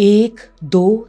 1, 2,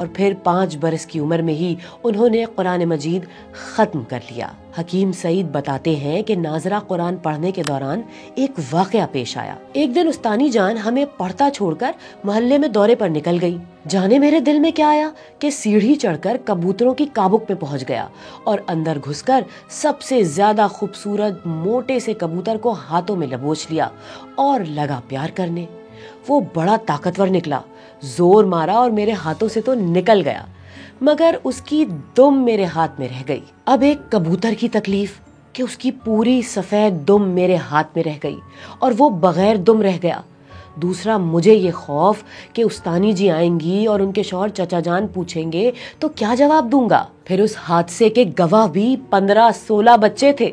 اور پھر 5 برس کی عمر میں ہی انہوں نے قرآن مجید ختم کر لیا۔ حکیم سعید بتاتے ہیں کہ ناظرہ قرآن پڑھنے کے دوران ایک واقعہ پیش آیا۔ ایک دن استانی جان ہمیں پڑھتا چھوڑ کر محلے میں دورے پر نکل گئی۔ جانے میرے دل میں کیا آیا کہ سیڑھی چڑھ کر کبوتروں کی کابک میں پہنچ گیا اور اندر گھس کر سب سے زیادہ خوبصورت موٹے سے کبوتر کو ہاتھوں میں لبوچ لیا اور لگا پیار کرنے۔ وہ بڑا طاقتور نکلا، زور مارا اور میرے ہاتھوں سے تو نکل گیا، مگر اس کی دم میرے ہاتھ میں رہ گئی۔ اب ایک کبوتر کی تکلیف کہ اس کی پوری سفید دم میرے ہاتھ میں رہ گئی اور وہ بغیر دم رہ گیا۔ دوسرا مجھے یہ خوف کہ استانی جی آئیں گی اور ان کے شوہر چچا جان پوچھیں گے تو کیا جواب دوں گا۔ پھر اس حادثے کے گواہ بھی 15-16 بچے تھے۔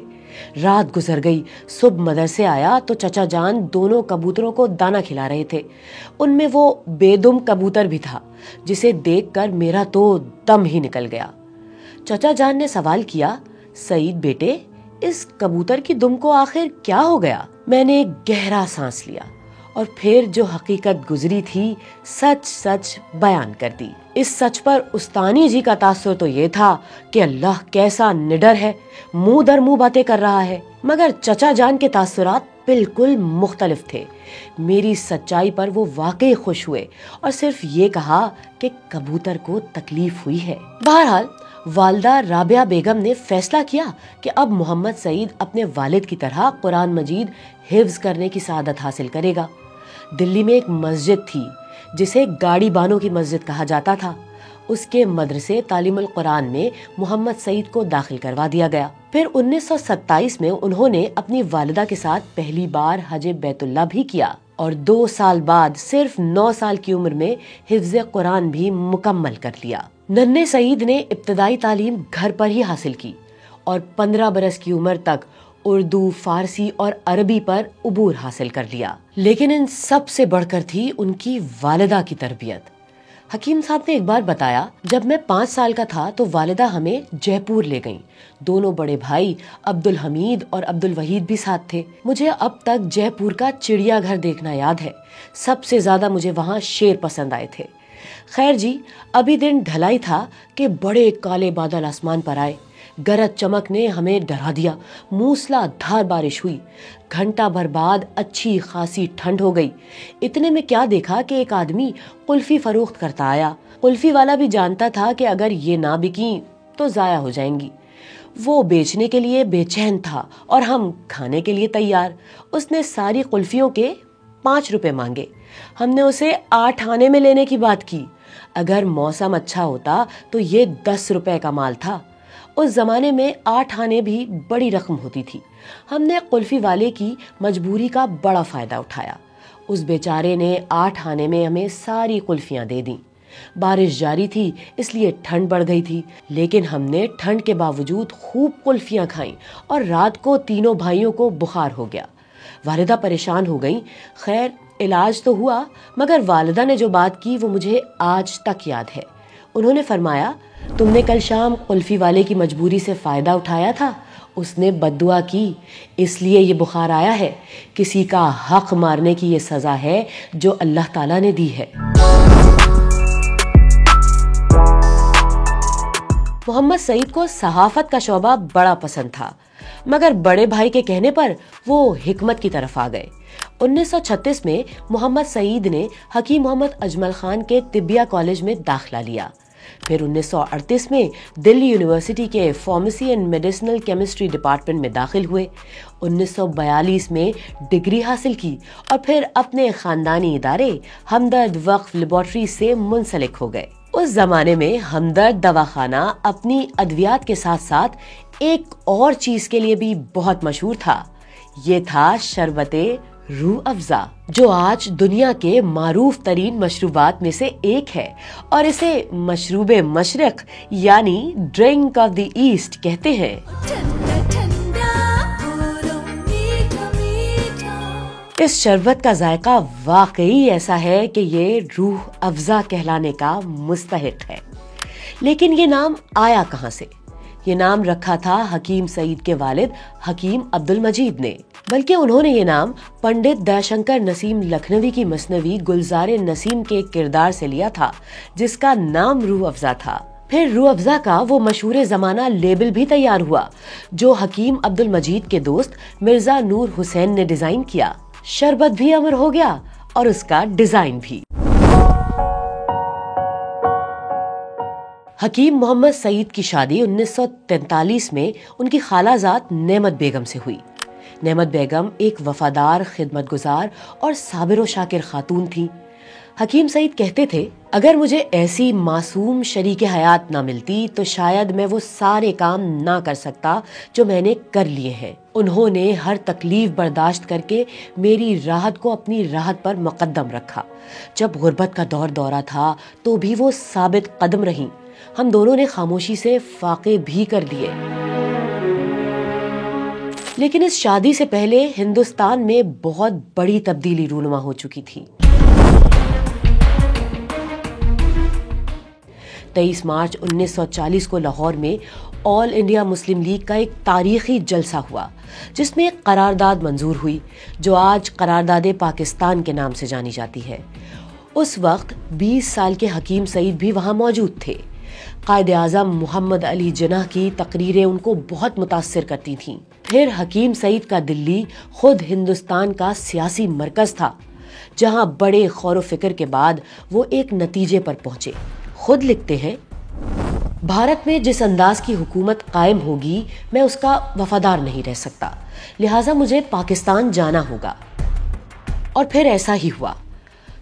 رات گزر گئی، صبح مدرسے آیا تو چچا جان دونوں کبوتروں کو دانا کھلا رہے تھے۔ ان میں وہ بے دم کبوتر بھی تھا جسے دیکھ کر میرا تو دم ہی نکل گیا۔ چچا جان نے سوال کیا، سعید بیٹے، اس کبوتر کی دم کو آخر کیا ہو گیا؟ میں نے ایک گہرا سانس لیا اور پھر جو حقیقت گزری تھی سچ سچ بیان کر دی۔ اس سچ پر استانی جی کا تاثر تو یہ تھا کہ اللہ کیسا نڈر ہے، منہ در منہ باتیں کر رہا ہے، مگر چچا جان کے تاثرات بالکل مختلف تھے۔ میری سچائی پر وہ واقعی خوش ہوئے اور صرف یہ کہا کہ کبوتر کو تکلیف ہوئی ہے۔ بہرحال والدہ رابعہ بیگم نے فیصلہ کیا کہ اب محمد سعید اپنے والد کی طرح قرآن مجید حفظ کرنے کی سعادت حاصل کرے گا۔ دلی میں ایک مسجد تھی جسے گاڑی بانوں کی مسجد کہا جاتا تھا۔ اس کے مدرسے تعلیم القرآن میں محمد سعید کو داخل کروا دیا گیا۔ پھر 1927 میں انہوں نے اپنی والدہ کے ساتھ پہلی بار حج بیت اللہ بھی کیا اور 2 سال بعد صرف 9 سال کی عمر میں حفظ قرآن بھی مکمل کر لیا۔ ننھے سعید نے ابتدائی تعلیم گھر پر ہی حاصل کی اور 15 برس کی عمر تک اردو، فارسی اور عربی پر عبور حاصل کر لیا، لیکن ان سب سے بڑھ کر تھی ان کی والدہ کی تربیت۔ حکیم صاحب نے ایک بار بتایا، جب میں 5 سال کا تھا تو والدہ ہمیں جے پور لے گئیں۔ دونوں بڑے بھائی عبد الحمید اور عبد الوحید بھی ساتھ تھے۔ مجھے اب تک جے پور کا چڑیا گھر دیکھنا یاد ہے۔ سب سے زیادہ مجھے وہاں شیر پسند آئے تھے۔ خیر جی، ابھی دن ڈھلا ہی تھا کہ بڑے کالے بادل آسمان پر آئے۔ گرج چمک نے ہمیں ڈرا دیا، موسلا دھار بارش ہوئی۔ گھنٹہ بھر بعد اچھی خاصی ٹھنڈ ہو گئی۔ اتنے میں کیا دیکھا کہ ایک آدمی قلفی فروخت کرتا آیا۔ قلفی والا بھی جانتا تھا کہ اگر یہ نہ بکیں تو ضائع ہو جائیں گی۔ وہ بیچنے کے لیے بے چین تھا اور ہم کھانے کے لیے تیار۔ اس نے ساری قلفیوں کے 5 روپے مانگے۔ ہم نے اسے 8 آنے میں لینے کی بات کی۔ اگر موسم اچھا ہوتا تو یہ 10 روپے کا مال تھا۔ اس زمانے میں 8 آنے بھی بڑی رقم ہوتی تھی۔ ہم نے قلفی والے کی مجبوری کا بڑا فائدہ اٹھایا۔ اس بیچارے نے 8 آنے میں ہمیں ساری قلفیاں دے دیں۔ بارش جاری تھی اس لیے ٹھنڈ بڑھ گئی تھی، لیکن ہم نے ٹھنڈ کے باوجود خوب قلفیاں کھائیں اور رات کو تینوں بھائیوں کو بخار ہو گیا۔ والدہ پریشان ہو گئیں۔ خیر علاج تو ہوا، مگر والدہ نے جو بات کی وہ مجھے آج تک یاد ہے۔ انہوں نے فرمایا، تم نے کل شام قلفی والے کی مجبوری سے فائدہ اٹھایا تھا، اس نے بد دعا کی، اس لیے یہ بخار آیا ہے۔ کسی کا حق مارنے کی یہ سزا ہے جو اللہ تعالیٰ نے دی ہے۔ محمد سعید کو صحافت کا شعبہ بڑا پسند تھا، مگر بڑے بھائی کے کہنے پر وہ حکمت کی طرف آ گئے۔ 1936 میں محمد سعید نے حکیم محمد اجمل خان کے طبیہ کالج میں داخلہ لیا۔ پھر 1938 میں دلی یونیورسٹی کے pharmacy and medicinal chemistry department میں داخل ہوئے۔ 1942 میں ڈگری حاصل کی اور پھر اپنے خاندانی ادارے ہمدرد وقف لیبارٹری سے منسلک ہو گئے۔ اس زمانے میں ہمدرد دواخانہ اپنی ادویات کے ساتھ ساتھ ایک اور چیز کے لیے بھی بہت مشہور تھا، یہ تھا شربت روح افزا، جو آج دنیا کے معروف ترین مشروبات میں سے ایک ہے اور اسے مشروب مشرق یعنی ڈرنک آف دی ایسٹ کہتے ہیں۔ اس شربت کا ذائقہ واقعی ایسا ہے کہ یہ روح افزا کہلانے کا مستحق ہے۔ لیکن یہ نام آیا کہاں سے؟ یہ نام رکھا تھا حکیم سعید کے والد حکیم عبد المجید نے، بلکہ انہوں نے یہ نام پنڈت دیا نسیم لکھنوی کی مثنوی گلزار نسیم کے کردار سے لیا تھا، جس کا نام روح افزا تھا۔ پھر روح افزا کا وہ مشہور زمانہ لیبل بھی تیار ہوا جو حکیم عبد المجید کے دوست مرزا نور حسین نے ڈیزائن کیا۔ شربت بھی امر ہو گیا اور اس کا ڈیزائن بھی۔ حکیم محمد سعید کی شادی 1943 میں ان کی خالہ زاد نعمت بیگم سے ہوئی۔ نعمت بیگم ایک وفادار، خدمت گزار اور صابر و شاکر خاتون تھیں۔ حکیم سعید کہتے تھے، اگر مجھے ایسی معصوم شریک حیات نہ ملتی تو شاید میں وہ سارے کام نہ کر سکتا جو میں نے کر لیے ہیں۔ انہوں نے ہر تکلیف برداشت کر کے میری راحت کو اپنی راحت پر مقدم رکھا۔ جب غربت کا دورہ تھا تو بھی وہ ثابت قدم رہیں۔ ہم دونوں نے خاموشی سے فاقے بھی کر لیے۔ لیکن اس شادی سے پہلے ہندوستان میں بہت بڑی تبدیلی رونما ہو چکی تھی۔ 23 مارچ 1940 کو لاہور میں آل انڈیا مسلم لیگ کا ایک تاریخی جلسہ ہوا، جس میں ایک قرارداد منظور ہوئی جو آج قرارداد پاکستان کے نام سے جانی جاتی ہے۔ اس وقت 20 سال کے حکیم سعید بھی وہاں موجود تھے۔ قائد اعظم محمد علی جناح کی تقریریں ان کو بہت متاثر کرتی تھیں۔ پھر حکیم سعید کا دلی خود ہندوستان کا سیاسی مرکز تھا، جہاں بڑے غور و فکر کے بعد وہ ایک نتیجے پر پہنچے۔ خود لکھتے ہیں، بھارت میں جس انداز کی حکومت قائم ہوگی میں اس کا وفادار نہیں رہ سکتا، لہٰذا مجھے پاکستان جانا ہوگا۔ اور پھر ایسا ہی ہوا۔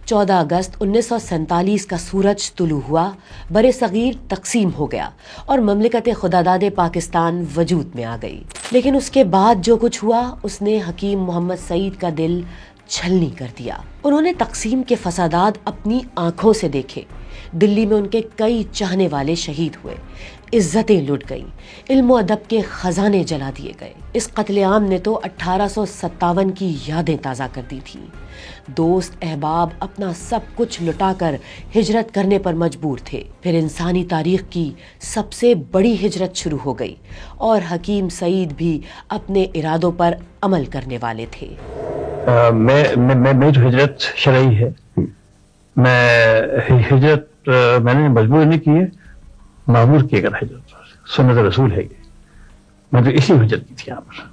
14 اگست 1947 کا سورج طلوع ہوا، بر صغیر تقسیم ہو گیا اور مملکت خداداد پاکستان وجود میں آ گئی۔ لیکن اس کے بعد جو کچھ ہوا اس نے حکیم محمد سعید کا دل چھلنی کر دیا۔ انہوں نے تقسیم کے فسادات اپنی آنکھوں سے دیکھے۔ دلی میں ان کے کئی چاہنے والے شہید ہوئے، عزتیں لٹ گئیں، علم و ادب کے خزانے جلا دیے گئے۔ اس قتل عام نے تو 1857 کی یادیں تازہ کر دی تھیں۔ دوست احباب اپنا سب کچھ لٹا کر ہجرت کرنے پر مجبور تھے۔ پھر انسانی تاریخ کی سب سے بڑی ہجرت شروع ہو گئی اور حکیم سعید بھی اپنے ارادوں پر عمل کرنے والے تھے۔ میں جو ہجرت شرعی ہے، ہجرت میں نے مجبور نہیں کی ہے، معمور کیے گا ہجرت، سنت رسول ہے یہ۔ میں تو اسی ہجرت کی تھی یہاں پر۔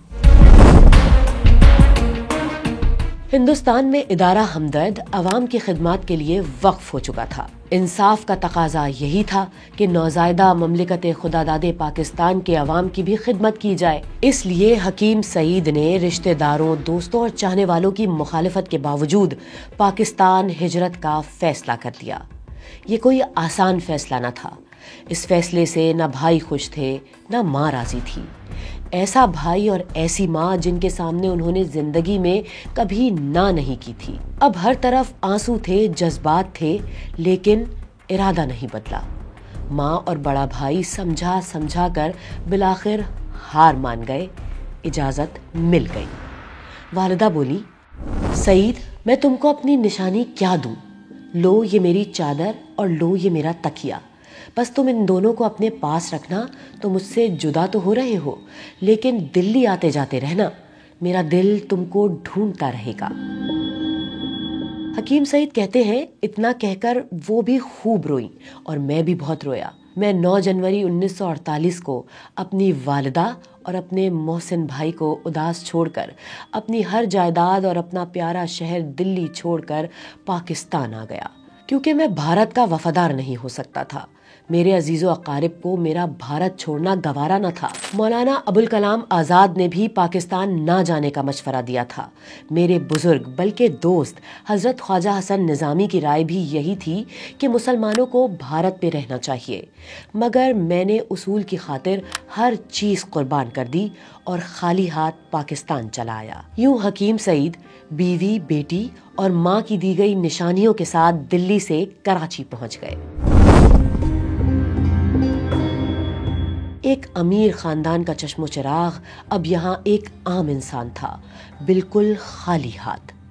ہندوستان میں ادارہ ہمدرد عوام کی خدمات کے لیے وقف ہو چکا تھا۔ انصاف کا تقاضا یہی تھا کہ نوزائیدہ مملکت خداداد پاکستان کے عوام کی بھی خدمت کی جائے۔ اس لیے حکیم سعید نے رشتہ داروں، دوستوں اور چاہنے والوں کی مخالفت کے باوجود پاکستان ہجرت کا فیصلہ کر لیا۔ یہ کوئی آسان فیصلہ نہ تھا۔ اس فیصلے سے نہ بھائی خوش تھے نہ ماں راضی تھی۔ ایسا بھائی اور ایسی ماں جن کے سامنے انہوں نے زندگی میں کبھی نہ نہیں کی تھی۔ اب ہر طرف آنسو تھے، جذبات تھے، لیکن ارادہ نہیں بدلا۔ ماں اور بڑا بھائی سمجھا کر بالآخر ہار مان گئے، اجازت مل گئی۔ والدہ بولی، سعید میں تم کو اپنی نشانی کیا دوں؟ لو یہ میری چادر اور لو یہ میرا تکیہ، بس تم ان دونوں کو اپنے پاس رکھنا۔ تم مجھ سے جدا تو ہو رہے ہو لیکن دلی آتے جاتے رہنا، میرا دل تم کو ڈھونڈتا رہے گا۔ حکیم سعید کہتے ہیں، اتنا کہہ کر وہ بھی خوب روئیں اور میں بھی بہت رویا۔ میں 9 جنوری 1948 کو اپنی والدہ اور اپنے محسن بھائی کو اداس چھوڑ کر، اپنی ہر جائیداد اور اپنا پیارا شہر دلی چھوڑ کر پاکستان آ گیا، کیونکہ میں بھارت کا وفادار نہیں ہو سکتا تھا۔ میرے عزیز و اقارب کو میرا بھارت چھوڑنا گوارا نہ تھا۔ مولانا ابوالکلام آزاد نے بھی پاکستان نہ جانے کا مشورہ دیا تھا۔ میرے بزرگ بلکہ دوست حضرت خواجہ حسن نظامی کی رائے بھی یہی تھی کہ مسلمانوں کو بھارت میں رہنا چاہیے، مگر میں نے اصول کی خاطر ہر چیز قربان کر دی اور خالی ہاتھ پاکستان چلا آیا۔ یوں حکیم سعید بیوی، بیٹی اور ماں کی دی گئی نشانیوں کے ساتھ دلی سے کراچی پہنچ گئے۔ ایک امیر خاندان کا چشم و چراغ اب یہاں ایک عام انسان تھا، بالکل خالی ہاتھ۔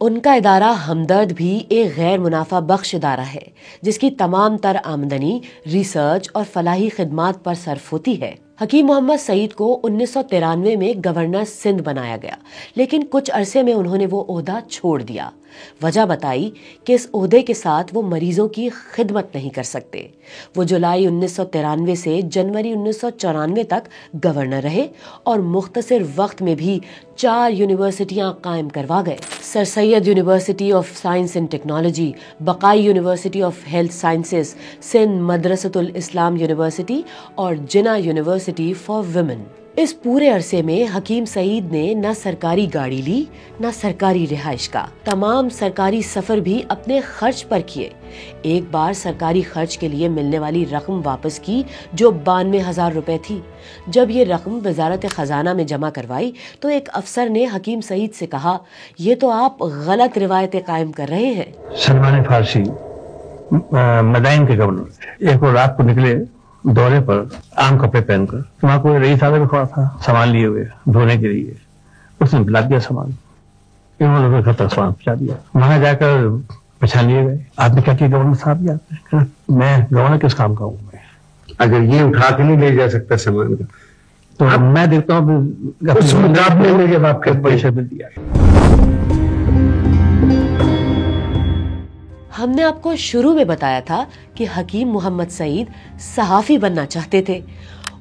ان کا ادارہ ہمدرد بھی ایک غیر منافع بخش ادارہ ہے جس کی تمام تر آمدنی ریسرچ اور فلاحی خدمات پر صرف ہوتی ہے۔ حکیم محمد سعید کو 1993 میں گورنر سندھ بنایا گیا، لیکن کچھ عرصے میں انہوں نے وہ عہدہ چھوڑ دیا۔ وجہ بتائی کہ اس عہدے کے ساتھ وہ مریضوں کی خدمت نہیں کر سکتے۔ وہ جولائی 1993 سے جنوری 1994 تک گورنر رہے اور مختصر وقت میں بھی 4 یونیورسٹیاں قائم کروا گئے: sir Syed university of science and technology, Baqai university of health sciences, Sindh Madressatul Islam university اور جناح یونیورسٹی فار ویمن۔ اس پورے عرصے میں حکیم سعید نے نہ سرکاری گاڑی لی نہ سرکاری رہائش کا۔ تمام سرکاری سفر بھی اپنے خرچ پر کیے۔ ایک بار سرکاری خرچ کے لیے ملنے والی رقم واپس کی جو 92,000 روپے تھی۔ جب یہ رقم وزارت خزانہ میں جمع کروائی تو ایک افسر نے حکیم سعید سے کہا، یہ تو آپ غلط روایتیں قائم کر رہے ہیں۔ سلمان فارسی مدائن کے گورنر تھے۔ ایک وہ رات کو نکلے دورے پر عام کپڑے پہن کر، وہاں کوئی رئیس آدمی بھی کھڑا تھا سامان لیے ہوئے دھونے کے لیے۔ اس نے پلا دیا سامان، انہوں نے گھر تک سامان پہنچا دیا۔ وہاں جا کر پہچان لیے گئے، آپ نے کیا کیا گورنر صاحب؟ میں گورنر کس کام کا ہوں؟ میں اگر یہ اٹھا کے نہیں لے جا سکتا سامان کا تو میں دیکھتا ہوں اس مقابلے میں جب آپ کے پیسے مل دیا۔ ہم نے آپ کو شروع میں بتایا تھا کہ حکیم محمد سعید صحافی بننا چاہتے تھے۔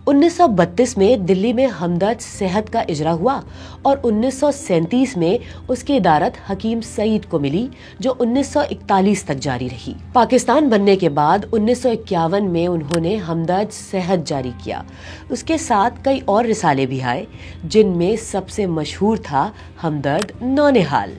1932 میں دلی میں ہمدرد صحت کا اجرا ہوا اور 1937 میں اس کی ادارت حکیم سعید کو ملی جو 1941 تک جاری رہی۔ پاکستان بننے کے بعد 1951 میں انہوں نے ہمدرد صحت جاری کیا۔ اس کے ساتھ کئی اور رسالے بھی آئے جن میں سب سے مشہور تھا ہمدرد نونہال۔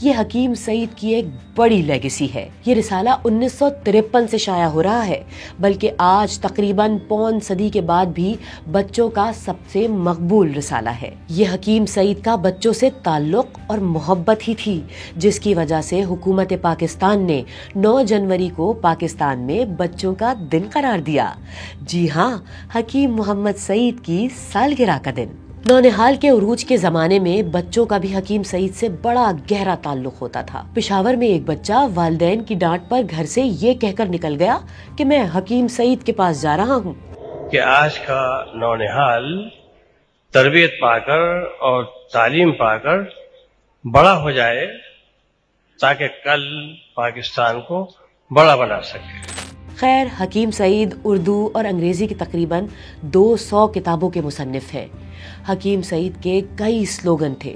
یہ حکیم سعید کی ایک بڑی لیگیسی ہے۔ یہ رسالہ 1953 سے شائع ہو رہا ہے، بلکہ آج تقریباً پون صدی کے بعد بھی بچوں کا سب سے مقبول رسالہ ہے۔ یہ حکیم سعید کا بچوں سے تعلق اور محبت ہی تھی، جس کی وجہ سے حکومت پاکستان نے 9 جنوری کو پاکستان میں بچوں کا دن قرار دیا۔ جی ہاں، حکیم محمد سعید کی سالگرہ کا دن۔ نونہال کے عروج کے زمانے میں بچوں کا بھی حکیم سعید سے بڑا گہرا تعلق ہوتا تھا۔ پشاور میں ایک بچہ والدین کی ڈانٹ پر گھر سے یہ کہہ کر نکل گیا کہ میں حکیم سعید کے پاس جا رہا ہوں کہ آج کا نونہال تربیت پا کر اور تعلیم پا کر بڑا ہو جائے تاکہ کل پاکستان کو بڑا بنا سکے۔ خیر، حکیم سعید اردو اور انگریزی کی تقریباً 200 کتابوں کے مصنف ہیں۔ حکیم سعید کے کئی سلوگن تھے،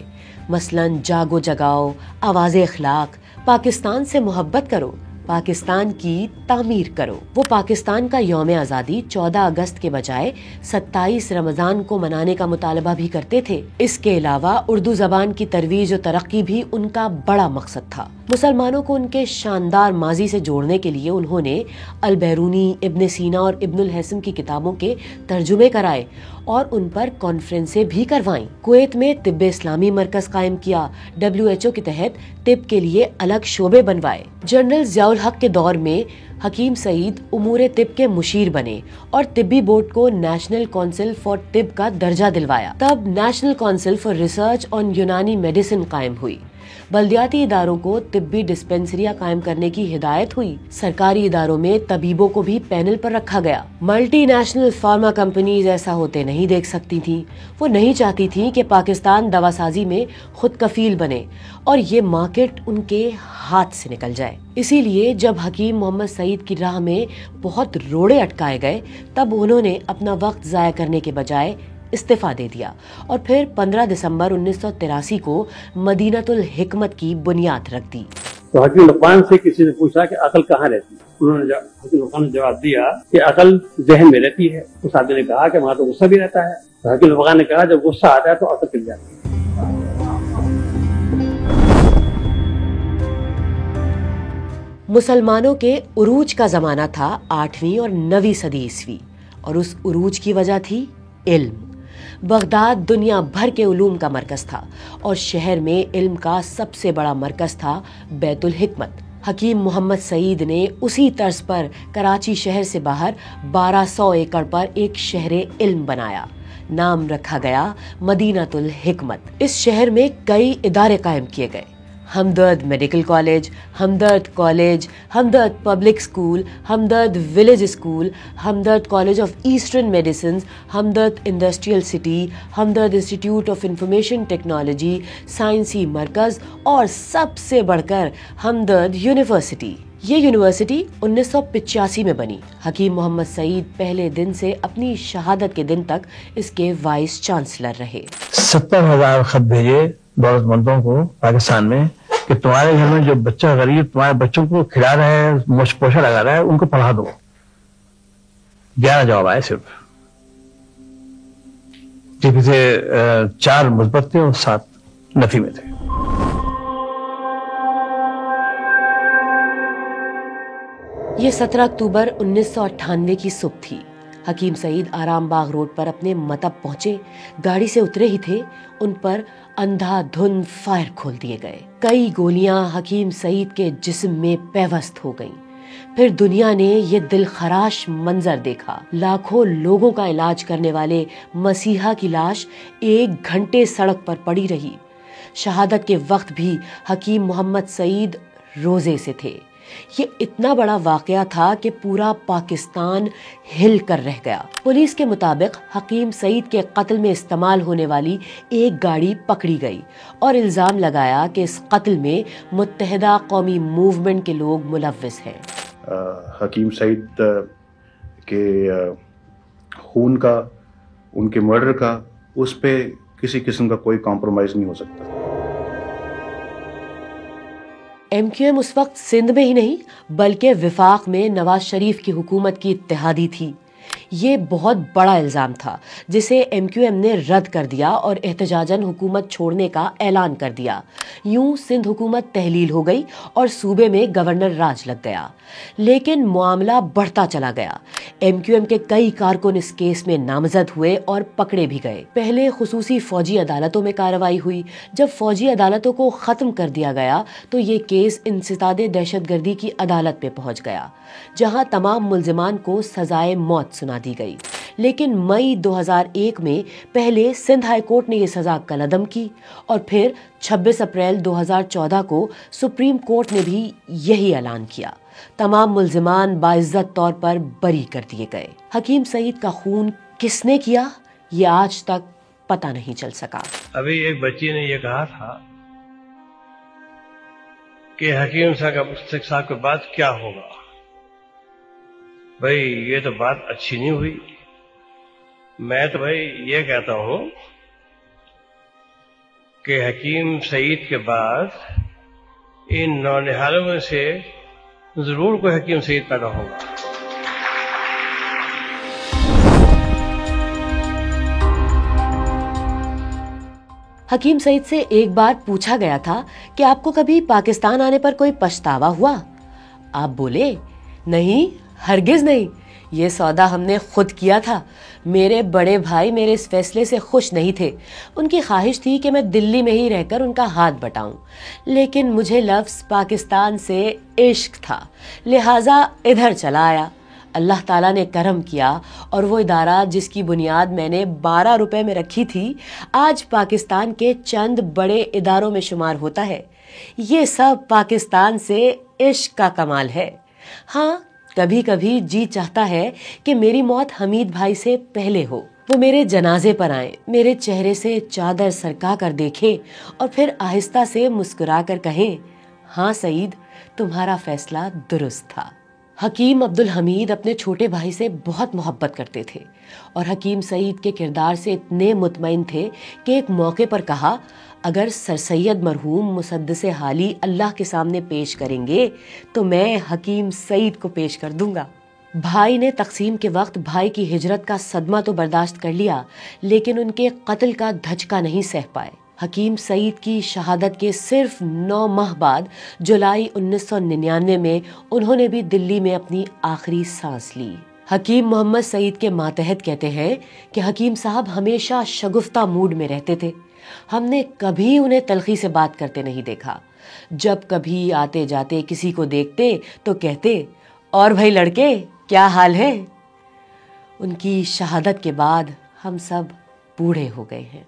مثلاً جاگو جگاؤ، آواز اخلاق، پاکستان سے محبت کرو، پاکستان کی تعمیر کرو۔ وہ پاکستان کا یوم آزادی 14 اگست کے بجائے 27 رمضان کو منانے کا مطالبہ بھی کرتے تھے۔ اس کے علاوہ اردو زبان کی ترویج و ترقی بھی ان کا بڑا مقصد تھا۔ مسلمانوں کو ان کے شاندار ماضی سے جوڑنے کے لیے انہوں نے البیرونی، ابن سینا اور ابن الحسن کی کتابوں کے ترجمے کرائے اور ان پر کانفرنسیں بھی کروائیں۔ کویت میں طب اسلامی مرکز قائم کیا، WHO کے تحت طب کے لیے الگ شعبے بنوائے۔ جنرل ضیاء الحق کے دور میں حکیم سعید امور طب کے مشیر بنے اور طبی بورڈ کو نیشنل کونسل فار طب کا درجہ دلوایا۔ تب national council for research on یونانی میڈیسن قائم ہوئی۔ بلدیاتی اداروں کو طبی ڈسپنسریاں قائم کرنے کی ہدایت ہوئی۔ سرکاری اداروں میں طبیبوں کو بھی پینل پر رکھا گیا۔ ملٹی نیشنل فارما کمپنیز ایسا ہوتے نہیں دیکھ سکتی تھیں۔ وہ نہیں چاہتی تھیں کہ پاکستان دوا سازی میں خود کفیل بنے اور یہ مارکیٹ ان کے ہاتھ سے نکل جائے۔ اسی لیے جب حکیم محمد سعید کی راہ میں بہت روڑے اٹکائے گئے تب انہوں نے اپنا وقت ضائع کرنے کے بجائے استعفیٰ دے دیا اور پھر 15 دسمبر 1983 کو مدینۃ الحکمت کی بنیاد رکھ دی۔ تو حکیم لقمان سے کسی نے پوچھا کہ عقل کہاں رہتی ہے؟ انہوں نے حکیم لقمان نے جواب دیا کہ عقل ذہن میں رہتی ہے۔ اس آدمی نے کہا کہ وہاں تو غصہ بھی رہتا ہے۔ تو حکیم لقمان نے کہا جب غصہ آتا ہے تو عقل چل جاتی ہے۔ مسلمانوں کے عروج کا زمانہ تھا 8ویں اور 9ویں صدی عیسوی، اور اس عروج کی وجہ تھی علم۔ بغداد دنیا بھر کے علوم کا مرکز تھا اور شہر میں علم کا سب سے بڑا مرکز تھا بیت الحکمت۔ حکیم محمد سعید نے اسی طرز پر کراچی شہر سے باہر 1200 ایکڑ پر ایک شہر علم بنایا۔ نام رکھا گیا مدینۃ الحکمت۔ اس شہر میں کئی ادارے قائم کیے گئے۔ Hamdard medical college, Hamdard college, Hamdard public school, Hamdard village school, Hamdard college of eastern medicines, Hamdard industrial city, Hamdard institute of information technology, سائنسی مرکز اور سب سے بڑھ کر ہمدرد یونیورسٹی۔ یہ یونیورسٹی 1985 میں بنی۔ حکیم محمد سعید پہلے دن سے اپنی شہادت کے دن تک اس کے وائس چانسلر رہے۔ 70,000 خط بھیجے دولت مندوں کو پاکستان میں کہ تمہارے گھر میں جو بچہ غریب تمہارے بچوں کو کھلا رہا ہے، مشک پوشا لگا رہا ہے، ان کو پڑھا دو۔ 11 جواب آئے صرف، جن سے 4 مثبت تھے اور 7 نفی میں تھے۔ یہ 17 اکتوبر 1998 کی صبح تھی۔ حکیم سعید آرام باغ روڈ پر اپنے مطب پہنچے، گاڑی سے اترے ہی تھے، ان پر اندھا دھند فائر کھول دیے گئے۔ کئی گولیاں حکیم سعید کے جسم میں پیوست ہو گئیں۔ پھر دنیا نے یہ دل خراش منظر دیکھا۔ لاکھوں لوگوں کا علاج کرنے والے مسیحا کی لاش 1 گھنٹے سڑک پر پڑی رہی۔ شہادت کے وقت بھی حکیم محمد سعید روزے سے تھے۔ یہ اتنا بڑا واقعہ تھا کہ پورا پاکستان ہل کر رہ گیا۔ پولیس کے مطابق حکیم سعید کے قتل میں استعمال ہونے والی ایک گاڑی پکڑی گئی اور الزام لگایا کہ اس قتل میں متحدہ قومی موومنٹ کے لوگ ملوث ہیں۔ حکیم سعید کے خون کا، ان کے مرڈر کا، اس پہ کسی قسم کا کوئی کمپرومائز نہیں ہو سکتا۔ ایم کیو ایم اس وقت سندھ میں ہی نہیں بلکہ وفاق میں نواز شریف کی حکومت کی اتحادی تھی۔ یہ بہت بڑا الزام تھا جسے ایم کیو ایم نے رد کر دیا اور احتجاجاً حکومت چھوڑنے کا اعلان کر دیا۔ یوں سندھ حکومت تحلیل ہو گئی اور صوبے میں گورنر راج لگ گیا۔ لیکن معاملہ بڑھتا چلا گیا۔ ایم کیو ایم کے کئی کارکن اس کیس میں نامزد ہوئے اور پکڑے بھی گئے۔ پہلے خصوصی فوجی عدالتوں میں کارروائی ہوئی۔ جب فوجی عدالتوں کو ختم کر دیا گیا تو یہ کیس انسداد دہشت گردی کی عدالت پہ پہنچ گیا، جہاں تمام ملزمان کو سزائے موت سنا دی گئی۔ لیکن مئی 2001 میں پہلے سندھ ہائی کورٹ نے یہ سزا کالعدم کی اور پھر 26 اپریل 2014 کو سپریم کورٹ نے بھی یہی اعلان کیا۔ تمام ملزمان باعزت طور پر بری کر دیے گئے۔ حکیم سعید کا خون کس نے کیا، یہ آج تک پتہ نہیں چل سکا۔ ابھی ایک بچی نے یہ کہا تھا کہ حکیم صاحب کے بعد کیا ہوگا۔ بھائی یہ تو بات اچھی نہیں ہوئی۔ میں تو بھائی یہ کہتا ہوں کہ حکیم سعید کے بعد ان نونہالوں میں سے ضرور کوئی حکیم سعید پیدا ہوگا۔ حکیم سعید سے ایک بار پوچھا گیا تھا کہ آپ کو کبھی پاکستان آنے پر کوئی پچھتاوا ہوا؟ آپ بولے نہیں، ہرگز نہیں، یہ سودا ہم نے خود کیا تھا۔ میرے بڑے بھائی میرے اس فیصلے سے خوش نہیں تھے۔ ان کی خواہش تھی کہ میں دلی میں ہی رہ کر ان کا ہاتھ بٹاؤں، لیکن مجھے لفظ پاکستان سے عشق تھا، لہٰذا ادھر چلا آیا۔ اللہ تعالیٰ نے کرم کیا اور وہ ادارہ جس کی بنیاد میں نے 12 روپے میں رکھی تھی آج پاکستان کے چند بڑے اداروں میں شمار ہوتا ہے۔ یہ سب پاکستان سے عشق کا کمال ہے۔ ہاں، کبھی کبھی جی چاہتا ہے کہ میری موت حمید بھائی سے پہلے ہو، وہ میرے جنازے پر آئیں، میرے چہرے سے چادر سرکا کر دیکھیں اور پھر آہستہ سے مسکرا کر کہیں، ہاں سعید، تمہارا فیصلہ درست تھا۔ حکیم عبدالحمید اپنے چھوٹے بھائی سے بہت محبت کرتے تھے اور حکیم سعید کے کردار سے اتنے مطمئن تھے کہ ایک موقع پر کہا، اگر سر سید مرحوم مسدس حالی اللہ کے سامنے پیش کریں گے تو میں حکیم سعید کو پیش کر دوں گا۔ بھائی نے تقسیم کے وقت بھائی کی ہجرت کا صدمہ تو برداشت کر لیا، لیکن ان کے قتل کا دھچکا نہیں سہ پائے۔ حکیم سعید کی شہادت کے صرف 9 ماہ بعد جولائی 1999 میں انہوں نے بھی دلی میں اپنی آخری سانس لی۔ حکیم محمد سعید کے ماتحت کہتے ہیں کہ حکیم صاحب ہمیشہ شگفتہ موڈ میں رہتے تھے۔ ہم نے کبھی انہیں تلخی سے بات کرتے نہیں دیکھا۔ جب کبھی آتے جاتے کسی کو دیکھتے تو کہتے، اور بھائی لڑکے کیا حال ہے؟ ان کی شہادت کے بعد ہم سب بوڑھے ہو گئے ہیں۔